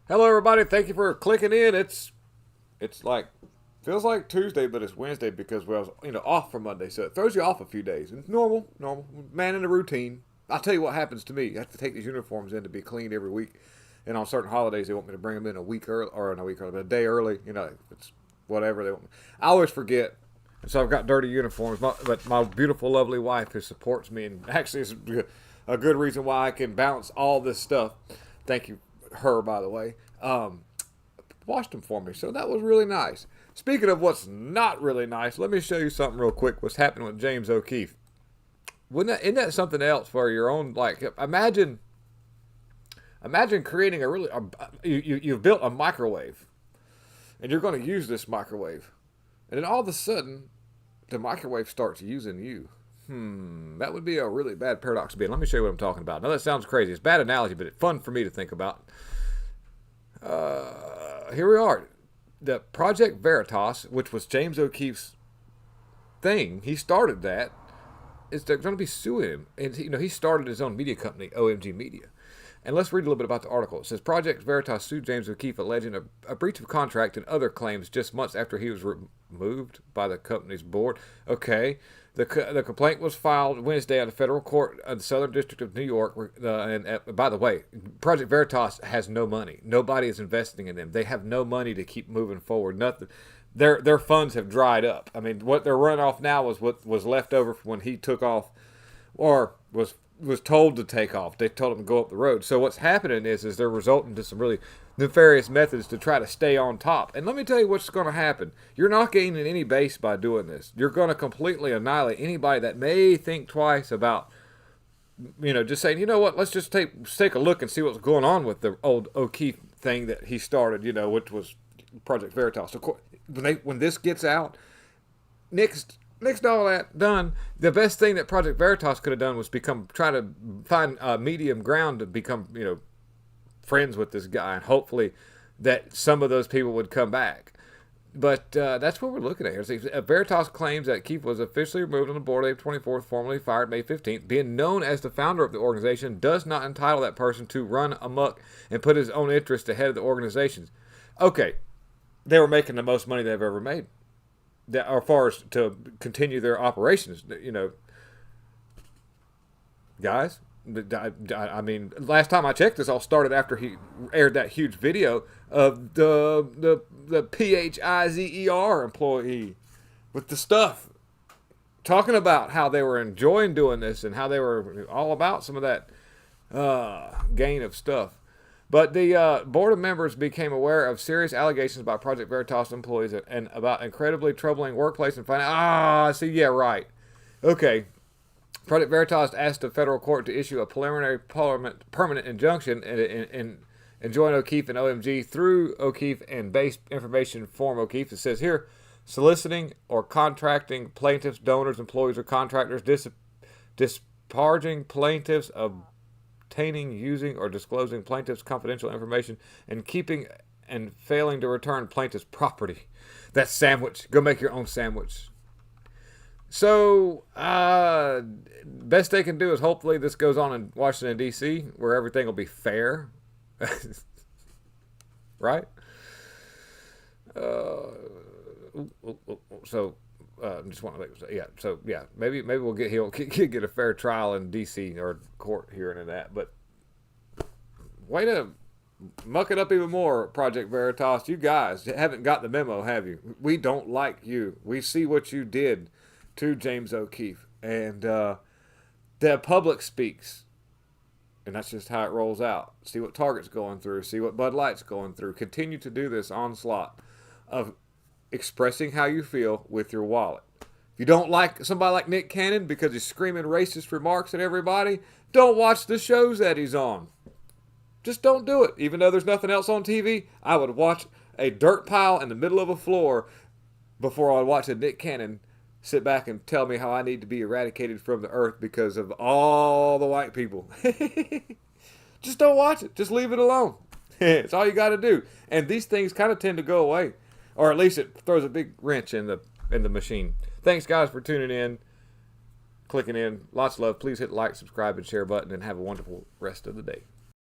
Hello, everybody. Thank you for clicking in. It's like feels like Tuesday, but it's Wednesday because we was off for Monday, so it throws you off a few days. It's normal. Man in a routine. I'll tell you what happens to me. I have to take these uniforms in to be cleaned every week, and on certain holidays they want me to bring them in a week early, or not a week early, but a day early. It's whatever they want. I always forget. And so I've got dirty uniforms, but my beautiful, lovely wife who supports me and actually is a good reason why I can balance all this stuff. Thank you, her, by the way. Washed them for me, so that was really nice. Speaking of what's not really nice, let me show you something real quick. What's happening with James O'Keefe? Isn't that something else for your own? Like, imagine creating you've built a microwave, and you're going to use this microwave, and then all of a sudden, the microwave starts using you. That would be a really bad paradox to be in. Let me show you what I'm talking about. Now that sounds crazy. It's a bad analogy, but it's fun for me to think about. Here we are. The Project Veritas, which was James O'Keefe's thing, he started that. Is they're going to be suing him, and he started his own media company, OMG Media. And let's read a little bit about the article. It says Project Veritas sued James O'Keefe alleging a breach of contract and other claims just months after he was removed by the company's board. Okay. The complaint was filed Wednesday at a federal court in the Southern District of New York. By the way, Project Veritas has no money. Nobody is investing in them. They have no money to keep moving forward. Nothing. Their funds have dried up. I mean, what they're running off now was what was left over from when he took off, or was told to take off. They told him to go up the road. So what's happening is they're resulting to some really nefarious methods to try to stay on top. And let me tell you what's going to happen. You're not gaining any base by doing this. You're going to completely annihilate anybody that may think twice about, just saying, you know what, let's just take a look and see what's going on with the old O'Keefe thing that he started, which was Project Veritas. So when this gets out, next all that done, the best thing that Project Veritas could have done was try to find medium ground to become, friends with this guy, and hopefully that some of those people would come back. But that's what we're looking at here. Veritas claims that Keefe was officially removed on the board April 24th, formally fired May 15th. Being known as the founder of the organization does not entitle that person to run amok and put his own interest ahead of the organization's. Okay, they were making the most money they've ever made. As far as to continue their operations, guys. I mean, last time I checked, this all started after he aired that huge video of the PHIZER employee with the stuff, talking about how they were enjoying doing this and how they were all about some of that gain of stuff. But the board of members became aware of serious allegations by Project Veritas employees and about incredibly troubling workplace and finance. See, yeah, right. Okay. Project Veritas asked the federal court to issue a preliminary permanent injunction and enjoin O'Keefe and OMG through O'Keefe and base information form O'Keefe. It says here, soliciting or contracting plaintiffs, donors, employees, or contractors, disparaging plaintiffs, obtaining, using, or disclosing plaintiffs' confidential information, and keeping and failing to return plaintiffs' property. That's sandwich. Go make your own sandwich. So, best they can do is hopefully this goes on in Washington, D.C., where everything will be fair. Right? Just want to maybe he'll get a fair trial in D.C. or court hearing of that. But way to muck it up even more, Project Veritas. You guys haven't got the memo, have you? We don't like you. We see what you did to James O'Keefe, and the public speaks, and that's just how it rolls out. See what Target's going through, see what Bud Light's going through. Continue to do this onslaught of expressing how you feel with your wallet. If you don't like somebody like Nick Cannon because he's screaming racist remarks at everybody, don't watch the shows that he's on. Just don't do it. Even though there's nothing else on TV, I would watch a dirt pile in the middle of a floor before I'd watch a Nick Cannon sit back and tell me how I need to be eradicated from the earth because of all the white people. Just don't watch it. Just leave it alone. It's all you got to do. And these things kind of tend to go away, or at least it throws a big wrench in the machine. Thanks, guys, for tuning in, clicking in. Lots of love. Please hit the like, subscribe, and share button, and have a wonderful rest of the day.